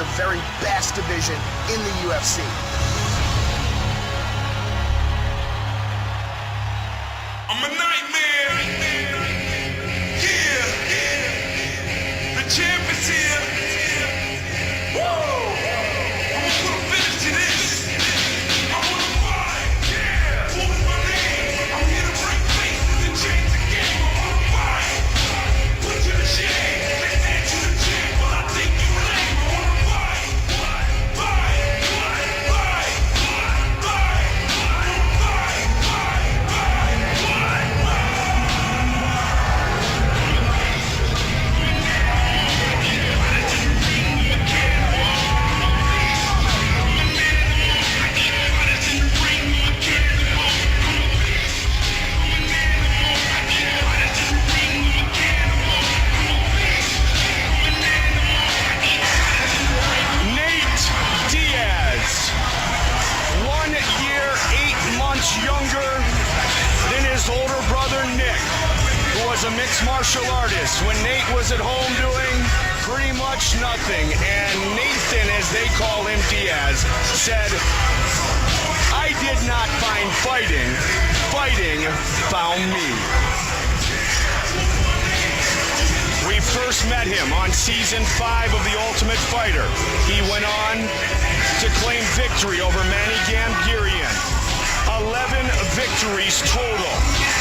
the very best division in the UFC. I'm a nightmare. Yeah. The champ is here. Woo! I'm gonna put a finish to this. I wanna fight. Yeah. Pulling my name. I'm here to break faces and change the game. I wanna fight. Put you to shame. They stand you the champ, but I think you lame. I wanna fight. Younger than his older brother Nick, who was a mixed martial artist when Nate was at home doing pretty much nothing. And Nathan, as they call him, Diaz, said, "I did not find fighting, fighting found me." We first met him on season 5 of The Ultimate Fighter. He went on to claim victory over Manny Gamgerian. 11 victories total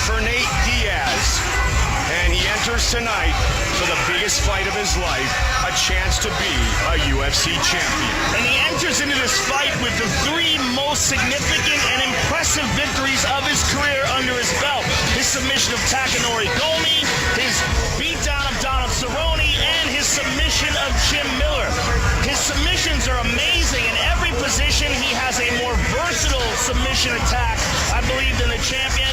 for Nate Diaz. And he enters tonight for the biggest fight of his life, a chance to be a UFC champion. And he enters into this fight with the 3 most significant and impressive victories of his career under his belt. His submission of Takanori Gomi, his beatdown of Donald Cerrone, and his submission of Jim Miller. His submissions are amazing. In every position, he has a more versatile submission attack, I believe, than the champion.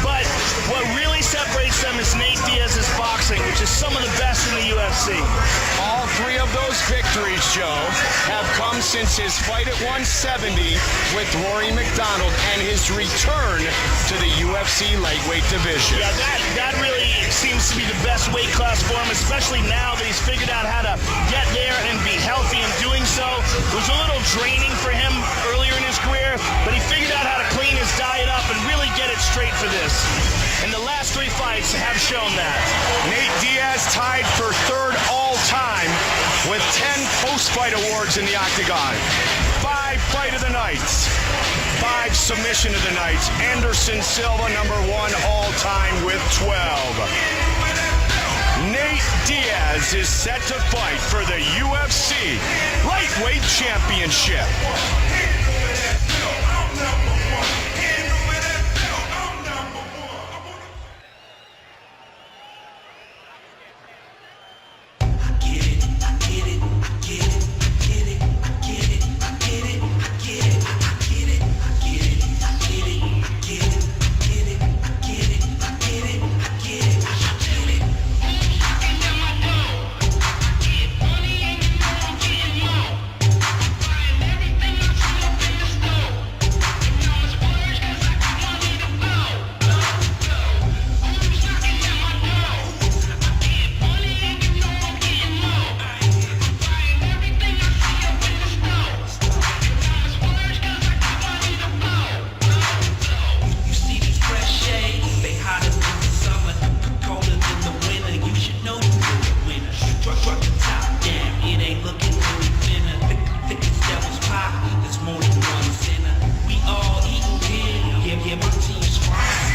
But what really separates them is Nate Diaz's boxing, which is some of the best in the UFC. All 3 of those victories, Joe, have come since his fight at 170 with Rory McDonald and his return to the UFC lightweight division. Yeah, that really seems to be the best weight class for him, especially now that he's figured out how to get there and be healthy in doing so. It was a little draining for him earlier in his career, but he figured out how to clean his diet up and really get it straight for this. And the last 3 fights have shown that. Nate Diaz tied for 3rd all-time with 10 post-fight awards in the octagon. 5 fight of the nights. 5 submission of the nights. Anderson Silva, number 1 all-time with 12. Nate Diaz is set to fight for the UFC Lightweight Championship.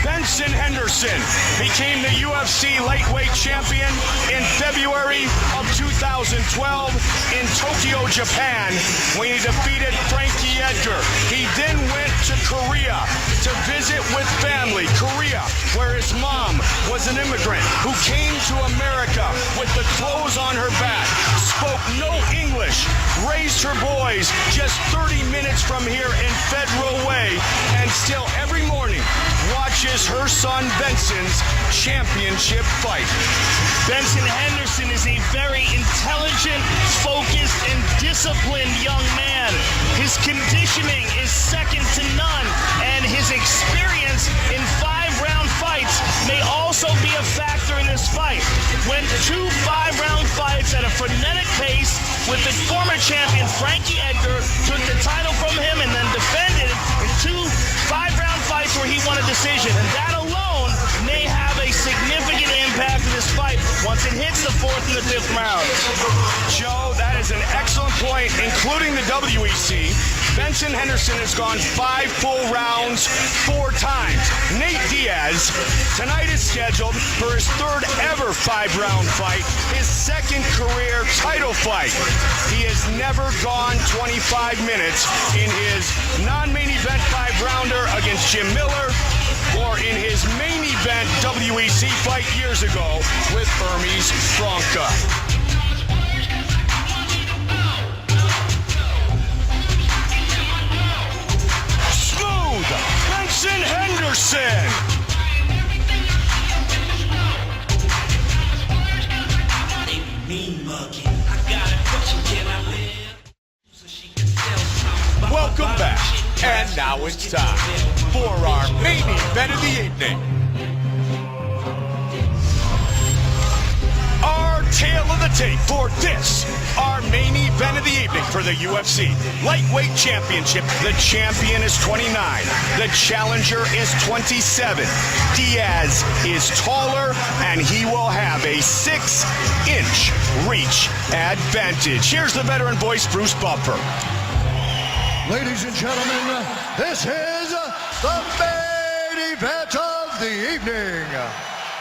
Benson Henderson became the UFC lightweight champion in February of 2012 in Tokyo, Japan, when he defeated Frankie Edgar. He then went to Korea to visit with family. Korea, where his mom was an immigrant who came to America with the clothes on her back, spoke no English, raised her boys just 30 minutes from here in Federal Way, and still every morning watches her son Benson's championship fight. Benson Henderson is a very intelligent, focused, and disciplined young man. His conditioning is second to none, and his experience in 5-round fights may also be a factor in this fight. When 2 5-round fights at a frenetic pace with the former champion Frankie Edgar, took the title from him and then defended it in 2 5-round fights where he won a decision. And that alone may have a significant impact in this fight once it hits the 4th and the 5th round. Joe, that is an excellent point, including the WEC. Benson Henderson has gone 5 full rounds 4 times. Nate Diaz tonight is scheduled for his 3rd ever 5-round fight, his 2nd career title fight. He has never gone 25 minutes in his non-main event 5-rounder against Jim Miller or in his main event WEC fight years ago with Hermes Franca. Benson Henderson. Welcome back, and now it's time for our main event of the evening. Our tale of the tape for this, our main event of the evening for the UFC Lightweight Championship. The champion is 29. The challenger is 27. Diaz is taller, and he will have a 6-inch reach advantage. Here's the veteran voice, Bruce Buffer. Ladies and gentlemen, this is the main event of the evening.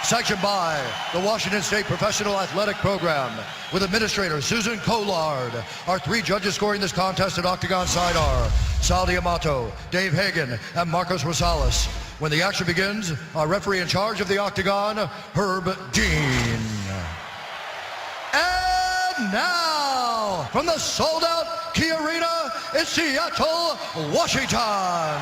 Sanctioned by the Washington State Professional Athletic Program with Administrator Susan Collard. Our 3 judges scoring this contest at Octagon side are Sal D'Amato, Dave Hagan, and Marcos Rosales. When the action begins, our referee in charge of the Octagon, Herb Dean. And now, from the sold-out Key Arena in Seattle, Washington,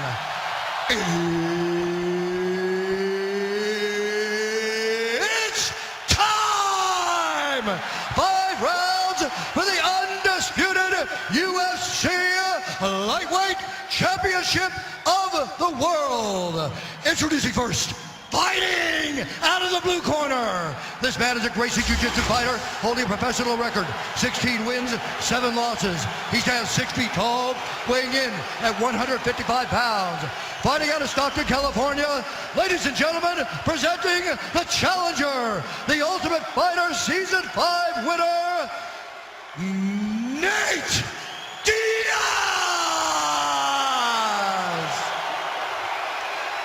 it's time! 5 rounds for the undisputed UFC Lightweight Championship of the World. Introducing first, fighting out of the blue corner. This man is a Gracie Jiu-Jitsu fighter holding a professional record, 16 wins, 7 losses. He stands 6 feet tall, weighing in at 155 pounds. Fighting out of Stockton, California, ladies and gentlemen, presenting the challenger, the Ultimate Fighter Season 5 winner, Nate Diaz!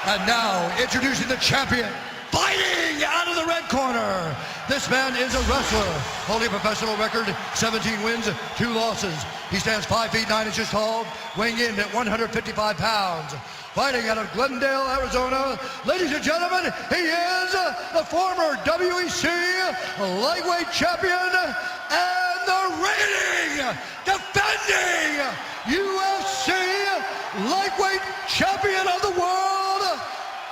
And now, introducing the champion, fighting out of the red corner. This man is a wrestler, holding a professional record, 17 wins, 2 losses. He stands 5 feet 9 inches tall, weighing in at 155 pounds. Fighting out of Glendale, Arizona, ladies and gentlemen, he is the former WEC lightweight champion and the reigning, defending UFC lightweight champion of the world,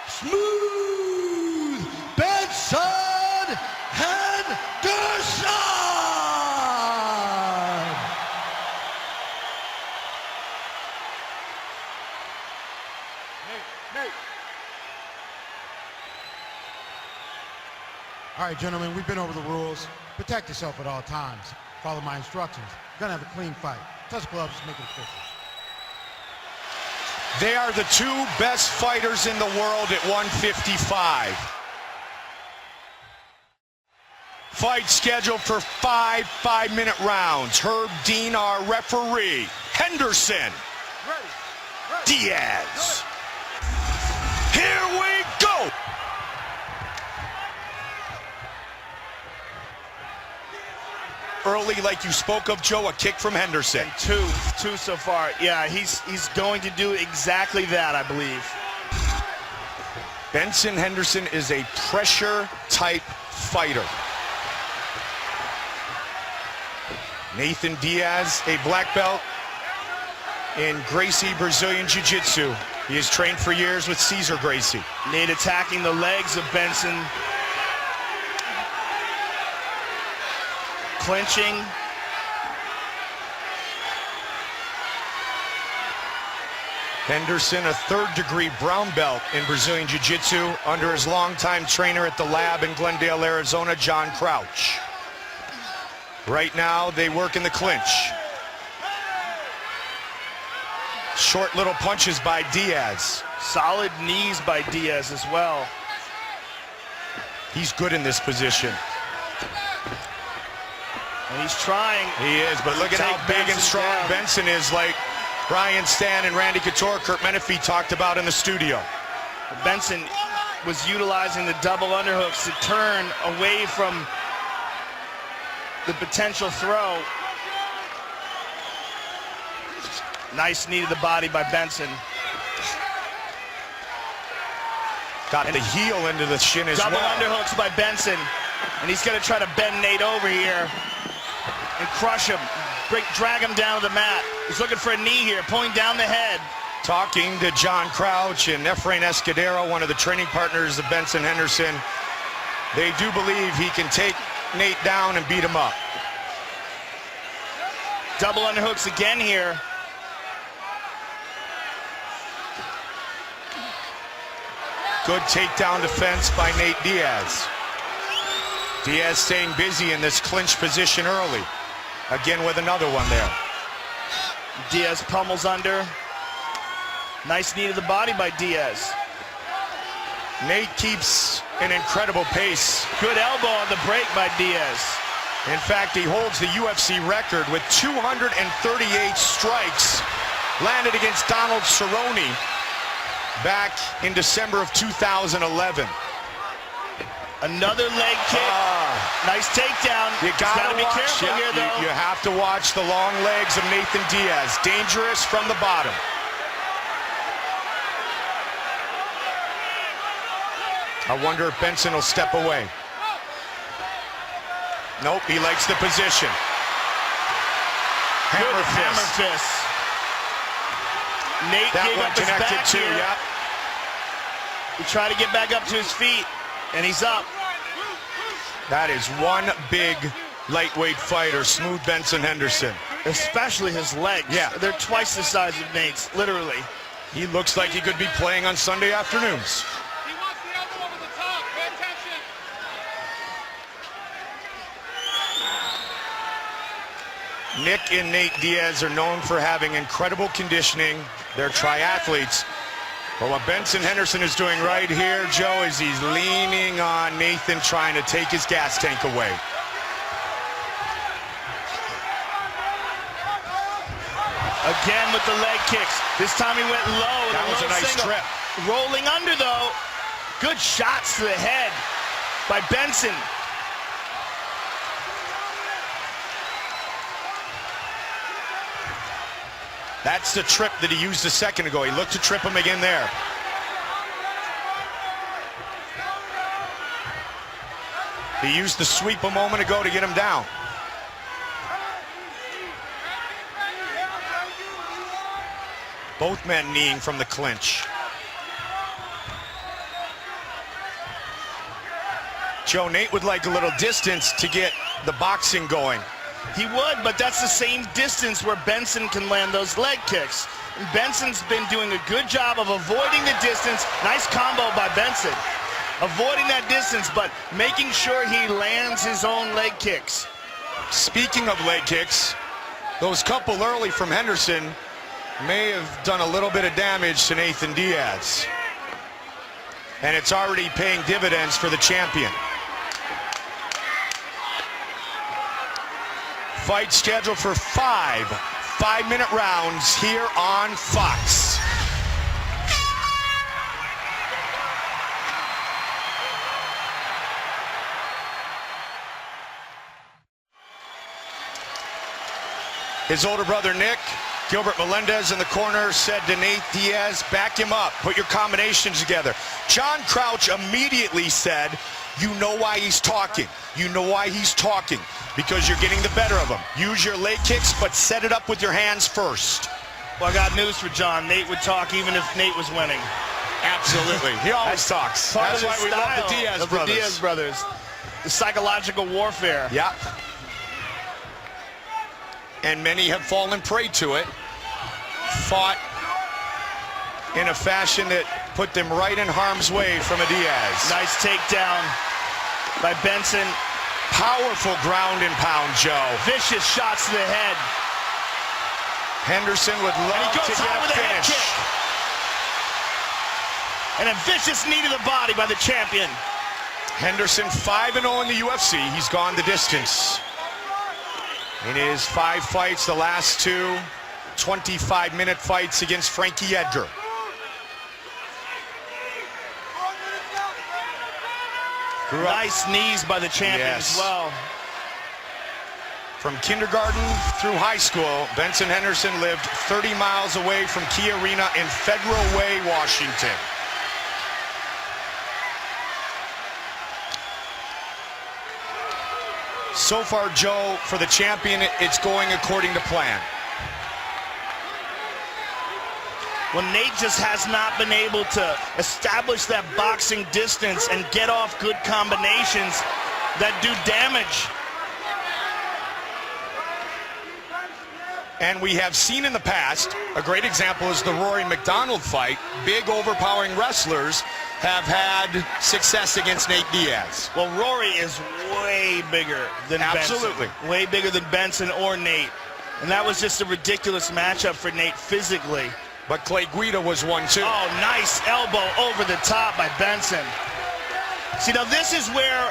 Smooth Benson Henderson! Nate. All right, gentlemen, we've been over the rules. Protect yourself at all times. Follow my instructions. You're gonna have a clean fight. Touch gloves, just make it official. They are the 2 best fighters in the world at 155. Fight scheduled for 5 5-minute rounds. Herb Dean, our referee. Henderson. Ready. Diaz. Here we go. Early, like you spoke of, Joe, a kick from Henderson. Two so far. Yeah, he's going to do exactly that, I believe. Benson Henderson is a pressure-type fighter. Nathan Diaz, a black belt in Gracie Brazilian Jiu-Jitsu. He has trained for years with Cesar Gracie. Nate attacking the legs of Benson. Clinching. Henderson, a 3rd-degree brown belt in Brazilian Jiu-Jitsu under his longtime trainer at the lab in Glendale, Arizona, John Crouch. Right now, they work in the clinch. Short little punches by Diaz. Solid knees by Diaz as well. He's good in this position. And he's trying. He is, but look at how big and strong Benson is, like Ryan Stan and Randy Couture, Kurt Menefee talked about in the studio. Benson was utilizing the double underhooks to turn away from the potential throw. Nice knee to the body by Benson. Got the heel into the shin as well. Double underhooks by Benson. And he's going to try to bend Nate over here and crush him. Drag him down to the mat. He's looking for a knee here, pulling down the head. Talking to John Crouch and Efrain Escudero, one of the training partners of Benson Henderson. They do believe he can take Nate down and beat him up. Double underhooks again here. Good takedown defense by Nate Diaz. Diaz staying busy in this clinch position early. Again with another one there. Diaz pummels under. Nice knee to the body by Diaz. Nate keeps an incredible pace. Good elbow on the break by Diaz. In fact, he holds the UFC record with 238 strikes landed against Donald Cerrone back in December of 2011. Another leg kick. Nice takedown. You gotta be careful here, though. You have to watch the long legs of Nathan Diaz. Dangerous from the bottom. I wonder if Benson will step away. Nope, he likes the position. Hammer fist. Nate That gave one up his connected back too, here. yeah. He tried to get back up to his feet, and he's up. That is one big lightweight fighter, Smooth Benson Henderson. Especially his legs. Yeah. They're twice the size of Nate's, literally. He looks like he could be playing on Sunday afternoons. He wants the elbow over the top. Pay attention. Nick and Nate Diaz are known for having incredible conditioning. They're triathletes. But what Benson Henderson is doing right here, Joe, is he's leaning on Nathan, trying to take his gas tank away. Again with the leg kicks. This time he went low. That was a nice trip. Rolling under, though. Good shots to the head by Benson. That's the trip that he used a second ago. He looked to trip him again there. He used the sweep a moment ago to get him down. Both men kneeing from the clinch. Joe, Nate would like a little distance to get the boxing going. He would, but that's the same distance where Benson can land those leg kicks. And Benson's been doing a good job of avoiding the distance. Nice combo by Benson. Avoiding that distance, but making sure he lands his own leg kicks. Speaking of leg kicks, those couple early from Henderson may have done a little bit of damage to Nathan Diaz. And it's already paying dividends for the champion. Fight scheduled for 5 5-minute rounds here on Fox. His older brother Nick, Gilbert Melendez in the corner, said to Nate Diaz, back him up, put your combinations together. John Crouch immediately said, you know why he's talking. You know why he's talking. Because you're getting the better of him. Use your leg kicks, but set it up with your hands first. Well, I got news for John. Nate would talk even if Nate was winning. Absolutely. He always talks. That's why we love the Diaz brothers. The Diaz brothers. The psychological warfare. Yeah. And many have fallen prey to it. Fought in a fashion that put them right in harm's way from a Diaz. Nice takedown by Benson. Powerful ground and pound, Joe. Vicious shots to the head. Henderson would love to get a finish. And a vicious knee to the body by the champion. Henderson 5-0 in the UFC. He's gone the distance. In his 5 fights, the last 2, 25-minute fights against Frankie Edgar. Nice knees by the champion as well. From kindergarten through high school, Benson Henderson lived 30 miles away from Key Arena in Federal Way, Washington. So far, Joe, for the champion, it's going according to plan. Well, Nate just has not been able to establish that boxing distance and get off good combinations that do damage. And we have seen in the past, a great example is the Rory McDonald fight. Big, overpowering wrestlers have had success against Nate Diaz. Well, Rory is way bigger than Absolutely. Benson. Way bigger than Benson or Nate. And that was just a ridiculous matchup for Nate physically. But Clay Guida was one too. Oh, nice elbow over the top by Benson. See, now this is where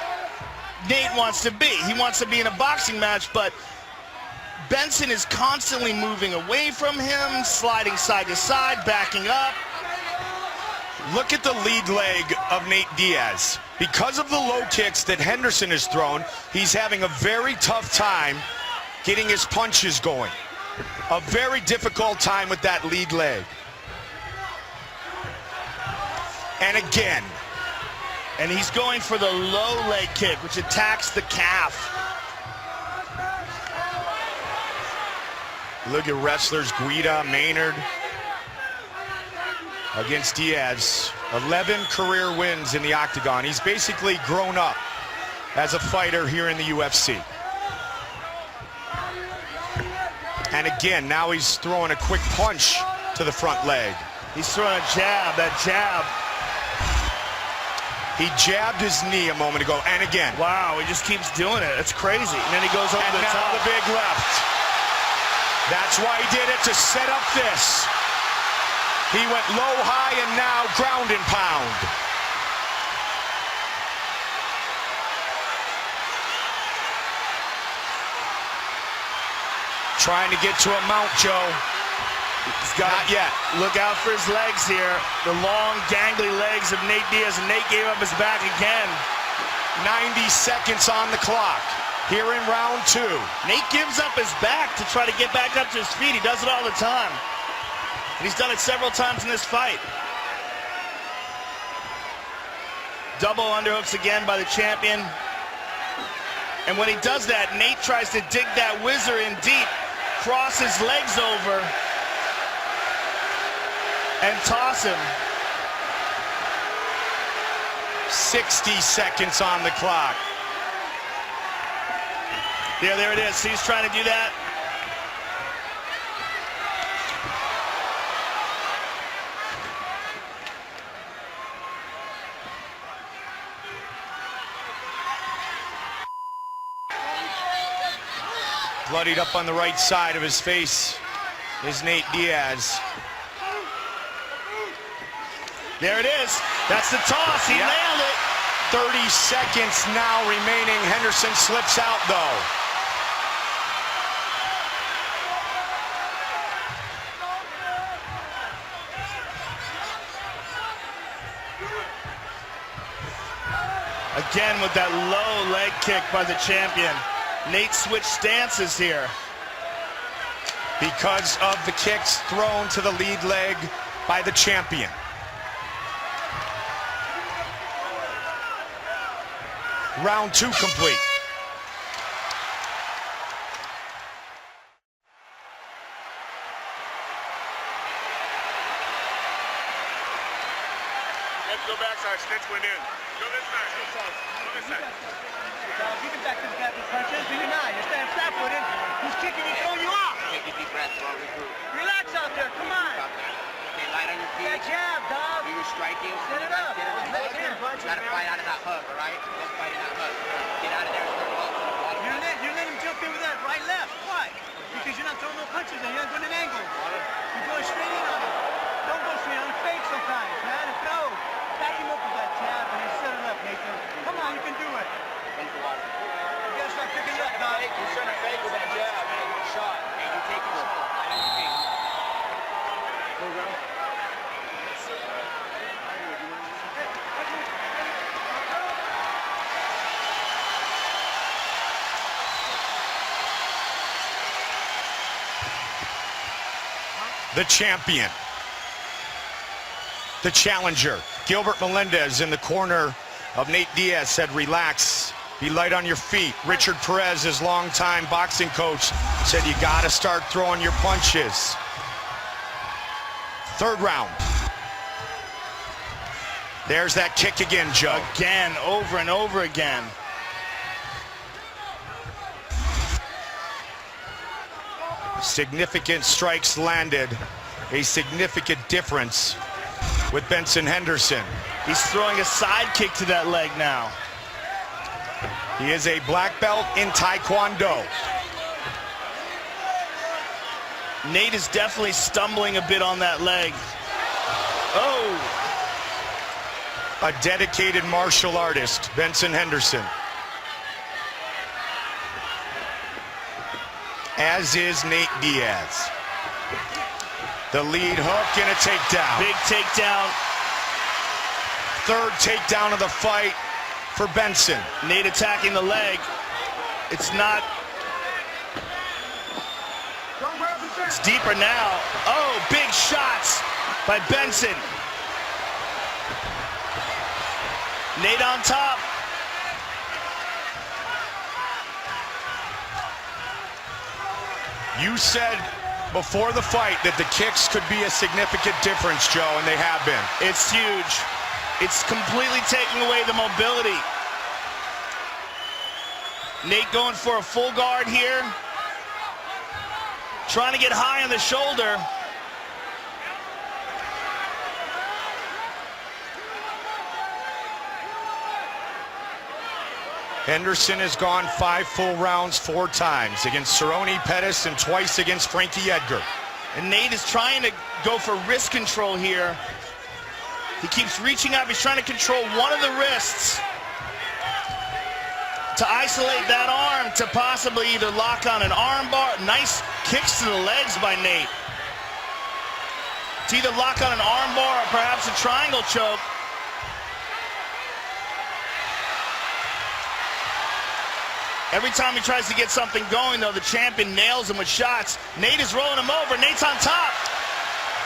Nate wants to be. He wants to be in a boxing match, but Benson is constantly moving away from him, sliding side to side, backing up. Look at the lead leg of Nate Diaz. Because of the low kicks that Henderson has thrown, he's having a very tough time getting his punches going. A very difficult time with that lead leg. And again. And he's going for the low leg kick, which attacks the calf. Look at wrestlers, Guida, Maynard against Diaz. 11 career wins in the octagon. He's basically grown up as a fighter here in the UFC. And again, now he's throwing a quick punch to the front leg. He's throwing a jab, that jab. He jabbed his knee a moment ago, and again. Wow, he just keeps doing it. It's crazy. And then he goes over the top. And now the big left. That's why he did it, to set up this. He went low, high, and now ground and pound. Trying to get to a mount, Joe. Not yet. Look out for his legs here. The long, gangly legs of Nate Diaz, and Nate gave up his back again. 90 seconds on the clock here in round 2. Nate gives up his back to try to get back up to his feet. He does it all the time. And he's done it several times in this fight. Double underhooks again by the champion. And when he does that, Nate tries to dig that whizzer in deep, cross his legs over, and toss him. 60 seconds on the clock. Yeah, there it is. See, he's trying to do that. Bloodied up on the right side of his face is Nate Diaz. There it is. That's the toss. He nailed it. 30 seconds now remaining. Henderson slips out, though. Again with that low leg kick by the champion. Nate switched stances here. Because of the kicks thrown to the lead leg by the champion. Round 2 complete. Let's go backside. Stitch went in. Go this side. Go this side. You can back to the guy with punches, but you're not. You're standing flat-footed. He's kicking you, throwing you off. Take a deep breath while we group. Relax out there. Come on. Stay light on your feet. That jab, dog. Do your striking. Set it up. You gotta fight out of that hook, all right? Don't fight in that hook. Get out of there and start interfere with that right, left. Why? Because you're not throwing no punches and you're not doing an angle. You're going straight in on him. Don't go straight on him. Fake sometimes, man. And throw. Back him up with that jab and then set it up, Nathan. Come on, you can do it. You gotta start picking it up, dog. You're trying to fake with that jab, man. Good shot. Hey, you take it slow. Light on your feet. The champion, the challenger, Gilbert Melendez in the corner of Nate Diaz said, relax, be light on your feet. Richard Perez, his longtime boxing coach, said you gotta start throwing your punches. Third round. There's that kick again, Joe. Again, over and over again. Significant strikes landed, a significant difference with Benson Henderson. He's throwing a side kick to that leg now. He is a black belt in Taekwondo. Nate is definitely stumbling a bit on that leg. Oh! A dedicated martial artist, Benson Henderson. As is Nate Diaz. The lead hook and a takedown. Big takedown. Third takedown of the fight for Benson. Nate attacking the leg. It's not. It's deeper now. Oh, big shots by Benson. Nate on top. You said before the fight that the kicks could be a significant difference, Joe, and they have been. It's huge. It's completely taking away the mobility. Nate going for a full guard here. Trying to get high on the shoulder. Henderson has gone 5 full rounds 4 times against Cerrone Pettis and twice against Frankie Edgar. And Nate is trying to go for wrist control here. He keeps reaching up. He's trying to control one of the wrists to isolate that arm to possibly either lock on an arm bar. Nice kicks to the legs by Nate. To either lock on an arm bar or perhaps a triangle choke. Every time he tries to get something going, though, the champion nails him with shots. Nate is rolling him over. Nate's on top.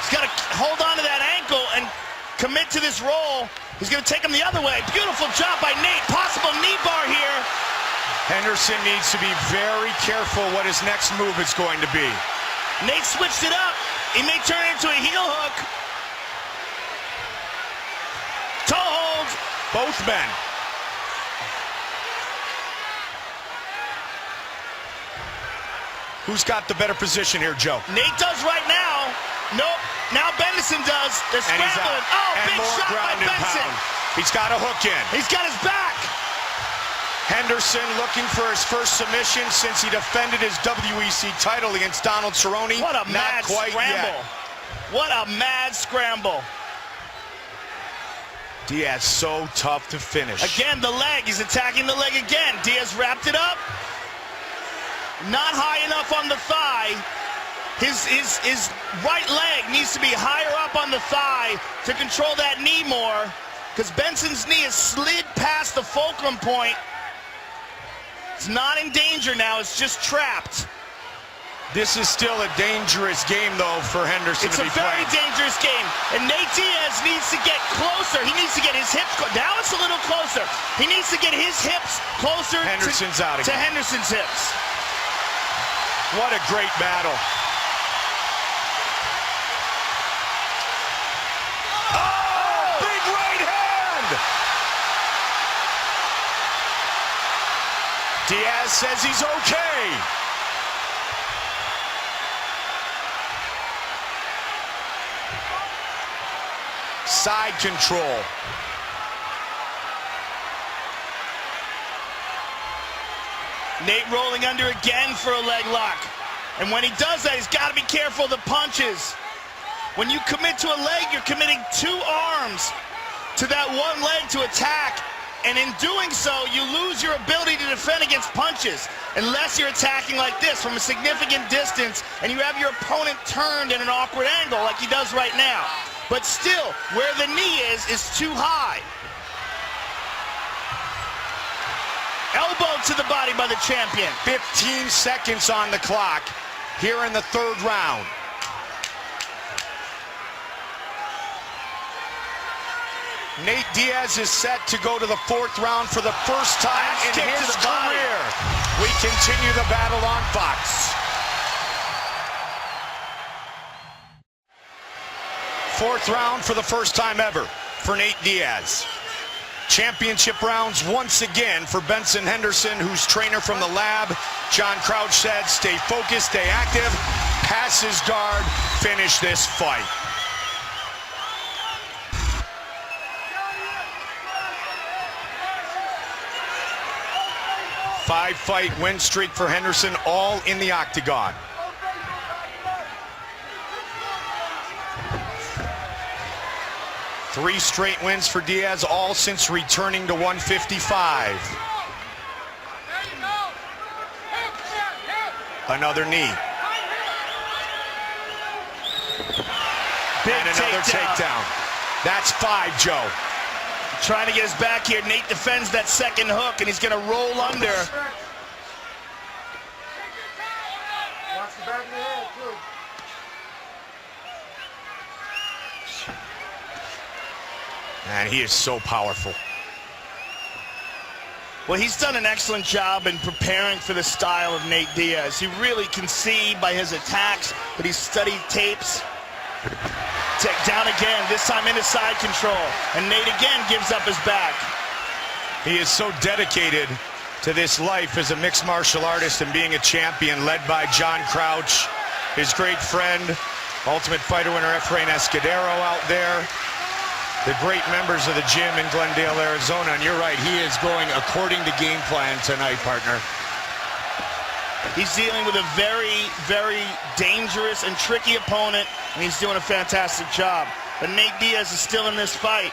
He's got to hold on to that ankle and commit to this roll. He's going to take him the other way. Beautiful job by Nate. Possible knee bar here. Henderson needs to be very careful what his next move is going to be. Nate switched it up. He may turn it into a heel hook. Toe hold. Both men. Who's got the better position here, Joe? Nate does right now. Nope. Now Benson does. They're And he's scrambling. out. Oh, And big more shot by ground and Benson. pound. He's got a hook in. He's got his back. Henderson looking for his first submission since he defended his WEC title against Donald Cerrone. What a Not mad quite scramble. yet. What a mad scramble. Diaz so tough to finish. Again, the leg. He's attacking the leg again. Diaz wrapped it up. Not high enough on the thigh. His right leg needs to be higher up on the thigh to control that knee more, because Benson's knee has slid past the fulcrum point. It's not in danger now. It's just trapped. This is still a dangerous game, though, for Henderson It's to a be very playing. dangerous game. And Nate Diaz needs to get closer. He needs to get his hips. Now it's a little closer. He needs to get his hips closer Henderson's out to again. Henderson's hips. What a great battle. Oh, big right hand! Diaz says he's okay. Side control. Nate rolling under again for a leg lock. And when he does that, he's got to be careful of the punches. When you commit to a leg, you're committing 2 arms to that one leg to attack. And in doing so, you lose your ability to defend against punches unless you're attacking like this from a significant distance and you have your opponent turned in an awkward angle like he does right now. But still, where the knee is too high. Elbow to the body by the champion. 15 seconds on the clock here in the 3rd round. Nate Diaz is set to go to the 4th round for the first time in his career. We continue the battle on Fox. 4th round for the first time ever for Nate Diaz. Championship rounds once again for Benson Henderson, whose trainer from the lab, John Crouch, said, stay focused, stay active, pass his guard, finish this fight. Five-fight win streak for Henderson, all in the octagon. Three straight wins for Diaz, all since returning to 155. Another knee. Big and another takedown. That's 5, Joe. Trying to get his back here. Nate defends that second hook, and he's going to roll under. Watch the back of the head, too. And he is so powerful. Well, he's done an excellent job in preparing for the style of Nate Diaz. He really can see by his attacks, but he's studied tapes. Take down again, this time into side control. And Nate again gives up his back. He is so dedicated to this life as a mixed martial artist and being a champion, led by John Crouch, his great friend, Ultimate Fighter winner Efrain Escudero out there. The great members of the gym in Glendale, Arizona. And you're right, he is going according to game plan tonight, partner. He's dealing with a very, very dangerous and tricky opponent, and he's doing a fantastic job. But Nate Diaz is still in this fight,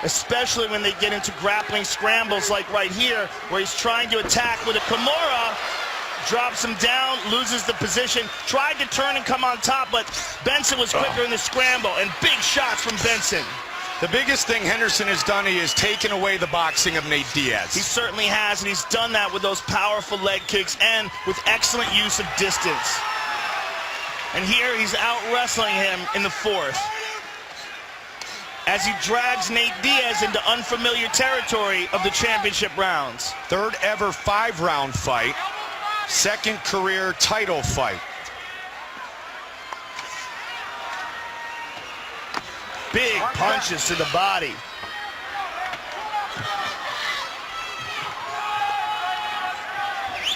especially when they get into grappling scrambles like right here, where he's trying to attack with a Kimura, drops him down, loses the position, tried to turn and come on top, but Benson was quicker in the scramble, and big shots from Benson. The biggest thing Henderson has done, he has taken away the boxing of Nate Diaz. He certainly has, and he's done that with those powerful leg kicks and with excellent use of distance. And here he's out wrestling him in the 4th, as he drags Nate Diaz into unfamiliar territory of the championship rounds. 3rd ever 5-round fight, 2nd career title fight. Big punches to the body.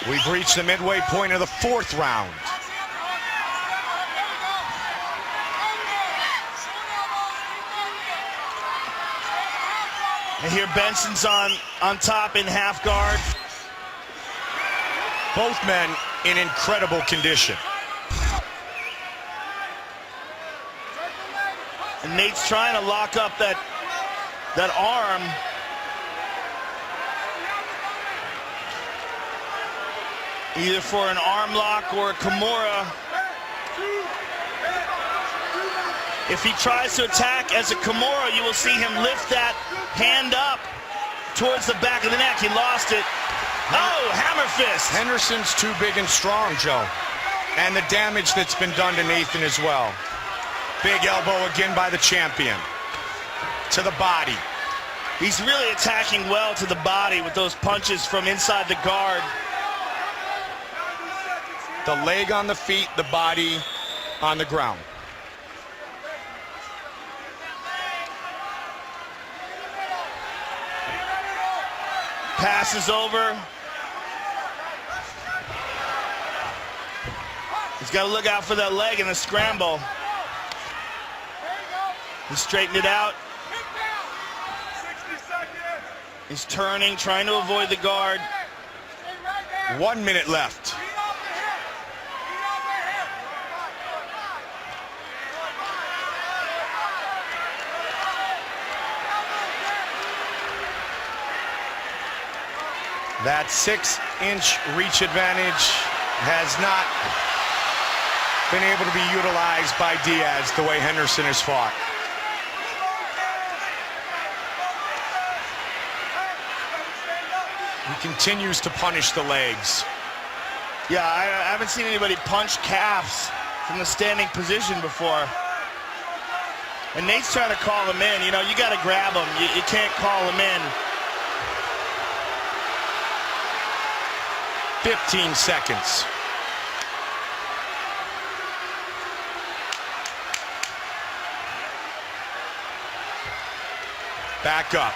We've reached the midway point of the 4th round. And here Benson's on top in half guard. Both men in incredible condition. And Nate's trying to lock up that arm. Either for an arm lock or a Kimura. If he tries to attack as a Kimura, you will see him lift that hand up towards the back of the neck. He lost it. Oh, hammer fist. Henderson's too big and strong, Joe. And the damage that's been done to Nathan as well. Big elbow again by the champion. To the body. He's really attacking well to the body with those punches from inside the guard. The leg on the feet, the body on the ground. Passes over. He's got to look out for that leg in the scramble. He straightened it out. He's turning, trying to avoid the guard. 1 minute left. That 6-inch reach advantage has not been able to be utilized by Diaz the way Henderson has fought. He continues to punish the legs. Yeah, I haven't seen anybody punch calves from the standing position before. And Nate's trying to call him in. You know, you got to grab him. You can't call him in. 15 seconds. Back up.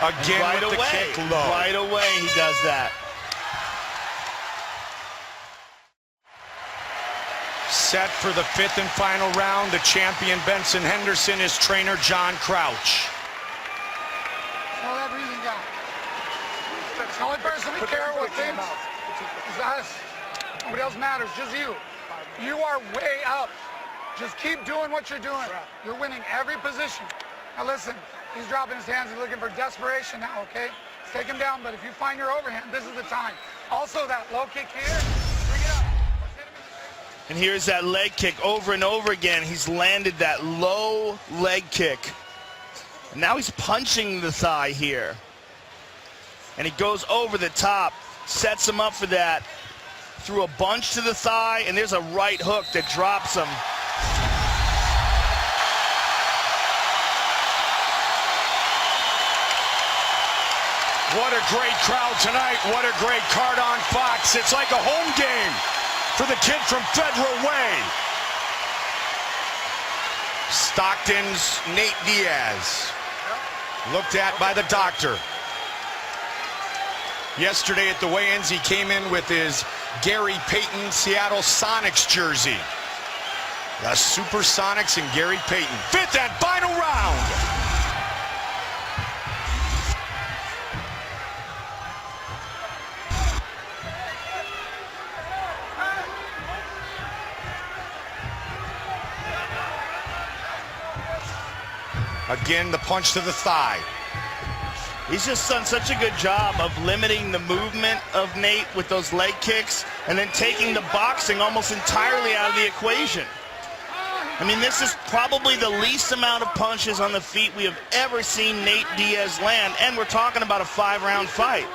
Again right with away, the kick low. Right away he does that. Set for the 5th and final round, the champion Benson Henderson, his trainer John Crouch. Slow that breathing down. The only person we care what thinks is us. Nobody else matters, just you. You are way up. Just keep doing what you're doing. You're winning every position. Now listen, he's dropping his hands. He's looking for desperation now, okay? Let's take him down, but if you find your overhand, this is the time. Also, that low kick here, bring it up. And here's that leg kick over and over again. He's landed that low leg kick. And now he's punching the thigh here. And he goes over the top, sets him up for that. Threw a bunch to the thigh, and there's a right hook that drops him. What a great crowd tonight. What a great card on Fox. It's like a home game for the kid from Federal Way. Stockton's Nate Diaz, looked at by the doctor. Yesterday at the weigh-ins, he came in with his Gary Payton Seattle Sonics jersey. The Supersonics and Gary Payton. 5th and final round. Again, the punch to the thigh. He's just done such a good job of limiting the movement of Nate with those leg kicks and then taking the boxing almost entirely out of the equation. I mean, this is probably the least amount of punches on the feet we have ever seen Nate Diaz land, and we're talking about a 5-round fight.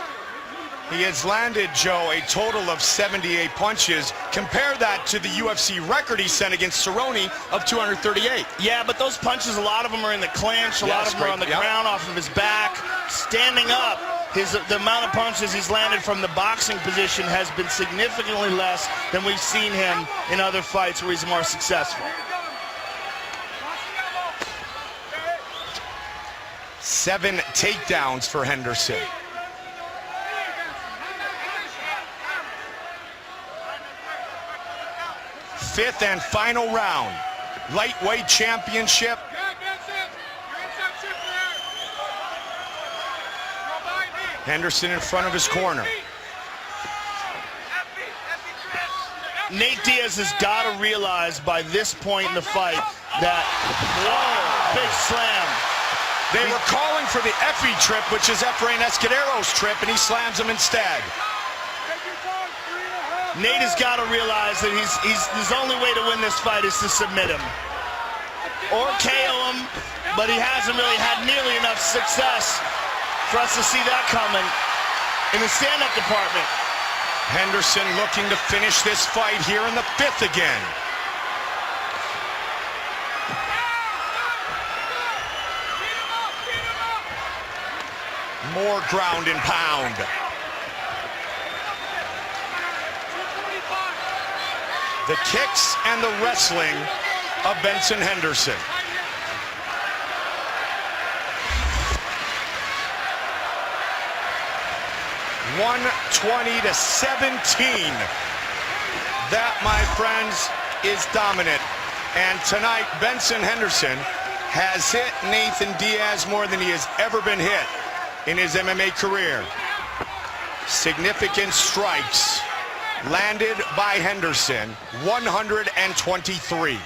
He has landed, Joe, a total of 78 punches. Compare that to the UFC record he set against Cerrone of 238. Yeah, but those punches, a lot of them are in the clinch, a lot of them are on the ground, off of his back. Standing up, the amount of punches he's landed from the boxing position has been significantly less than we've seen him in other fights where he's more successful. 7 takedowns for Henderson. 5th and final round. Lightweight championship. Henderson in front of his corner. Nate Diaz has got to realize by this point in the fight that, whoa, big slam. They were calling for the Effie trip, which is Efrain Escudero's trip, and he slams him instead. Nate has got to realize that his only way to win this fight is to submit him or KO him, but he hasn't really had nearly enough success for us to see that coming in the stand-up department. Henderson looking to finish this fight here in the 5th again. More ground and pound. The kicks and the wrestling of Benson Henderson. $120 to 17. That, my friends, is dominant. And tonight, Benson Henderson has hit Nathan Diaz more than he has ever been hit in his MMA career. Significant strikes landed by Henderson, 123.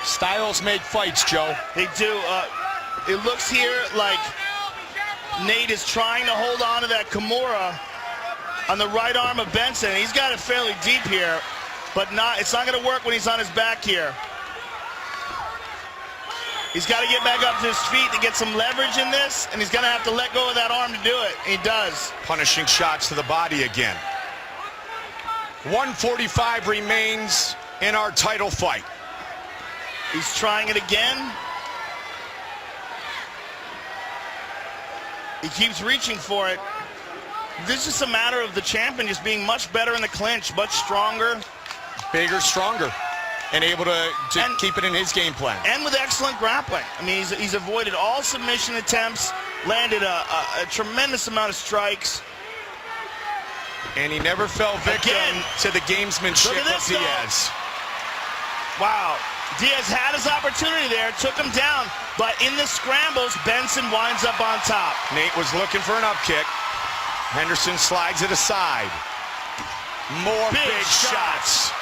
Styles make fights, Joe. They do. It looks here like Nate is trying to hold on to that Kimura on the right arm of Benson. He's got it fairly deep here, but it's not going to work when he's on his back here. He's got to get back up to his feet to get some leverage in this, and he's going to have to let go of that arm to do it. He does. Punishing shots to the body again. 145 remains in our title fight. He's trying it again. He keeps reaching for it. This is a matter of the champion just being much better in the clinch, much stronger. Bigger, stronger, and able to keep it in his game plan. And with excellent grappling. I mean, he's avoided all submission attempts, landed a tremendous amount of strikes. And he never fell victim to the gamesmanship of Diaz. Wow. Diaz had his opportunity there, took him down, but in the scrambles, Benson winds up on top. Nate was looking for an up kick. Henderson slides it aside. More big shots.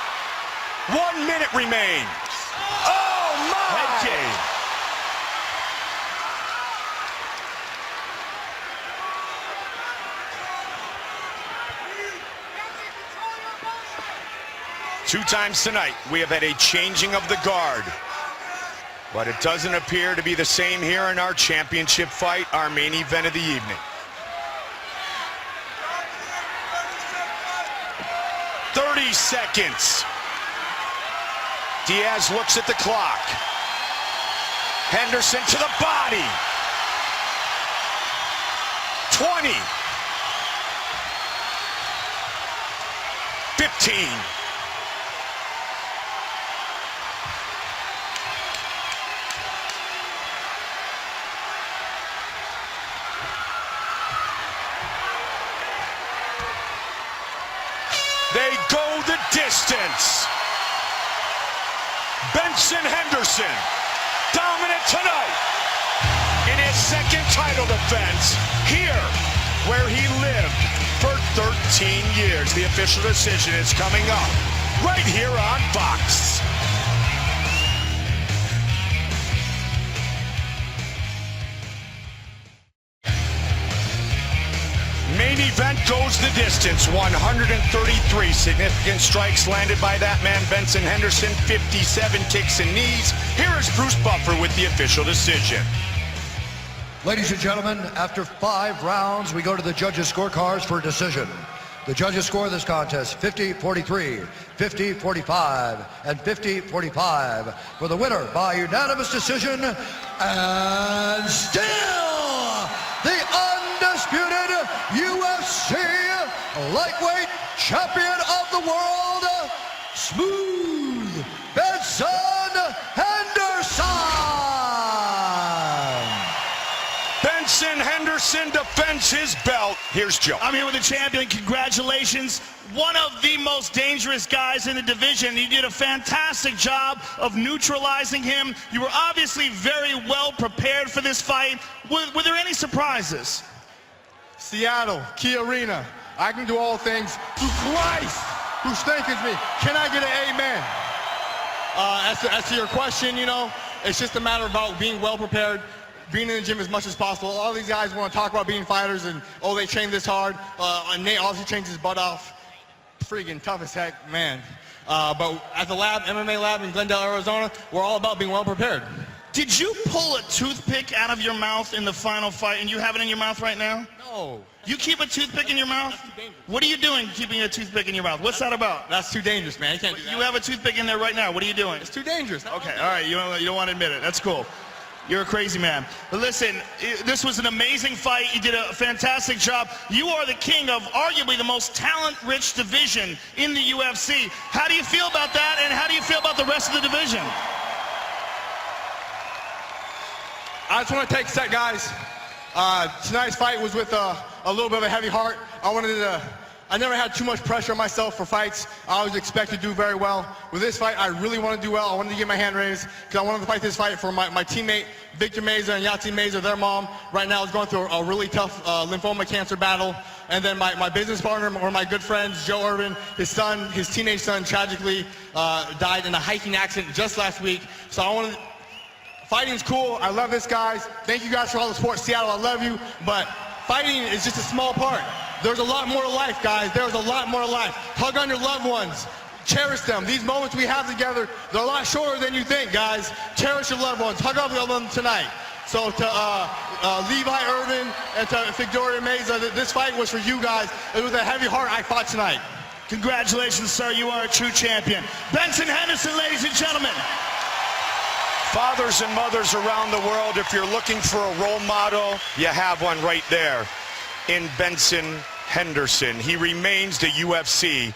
1 minute remains. Oh my! Head kick. Two times tonight, we have had a changing of the guard. But it doesn't appear to be the same here in our championship fight, our main event of the evening. 30 seconds. Diaz looks at the clock. Henderson to the body. 20. 15. They go the distance. Benson Henderson, dominant tonight in his second title defense here where he lived for 13 years. The official decision is coming up right here on Fox. Main event goes the distance, 133 significant strikes landed by that man, Benson Henderson, 57 kicks and knees. Here is Bruce Buffer with the official decision. Ladies and gentlemen, after 5 rounds, we go to the judges' scorecards for a decision. The judges score this contest 50-43, 50-45, and 50-45 for the winner by unanimous decision, and still the undisputed UFC lightweight champion of the world, Smooth Benson Henderson. Benson Henderson defends his belt. Here's Joe. I'm here with the champion. Congratulations. One of the most dangerous guys in the division. You did a fantastic job of neutralizing him. You were obviously very well prepared for this fight. Were there any surprises? Seattle, Key Arena. I can do all things through Christ who strengthens me. Can I get an amen? As to your question, you know, it's just a matter about being well prepared, being in the gym as much as possible. All these guys want to talk about being fighters and, oh, they train this hard. And Nate obviously trains his butt off. Freaking tough as heck, man. But at the lab, MMA lab in Glendale, Arizona, we're all about being well prepared. Did you pull a toothpick out of your mouth in the final fight and you have it in your mouth right now? No. You keep a toothpick in your mouth? That's too dangerous. What are you doing keeping a toothpick in your mouth? What's that about? That's too dangerous, man. You can't do that. You have a toothpick in there right now. What are you doing? It's too dangerous. Okay, all right. You don't want to admit it. That's cool. You're a crazy man. But listen, this was an amazing fight. You did a fantastic job. You are the king of arguably the most talent-rich division in the UFC. How do you feel about that, and how do you feel about the rest of the division? I just want to take a sec, guys. Tonight's fight was with a little bit of a heavy heart. I wanted to I never had too much pressure on myself for fights. I always expect to do very well. With this fight, I really want to do well. I wanted to get my hand raised because I wanted to fight this fight for my teammate, Victor Meza and Yahtzee Meza. Their mom right now is going through a really tough lymphoma cancer battle. And then my business partner, one of my good friends, Joe Irvin, his son, his teenage son, tragically died in a hiking accident just last week. So I wanted. Fighting's cool. I love this, guys. Thank you guys for all the support. Seattle, I love you. But fighting is just a small part. There's a lot more to life, guys. There's a lot more to life. Hug on your loved ones. Cherish them. These moments we have together, they're a lot shorter than you think, guys. Cherish your loved ones. Hug up with them tonight. So to Levi Irvin and to Victoria Meza, this fight was for you guys. It was a heavy heart I fought tonight. Congratulations, sir. You are a true champion. Benson Henderson, ladies and gentlemen. Fathers and mothers around the world, if you're looking for a role model, you have one right there in Benson Henderson. He remains the UFC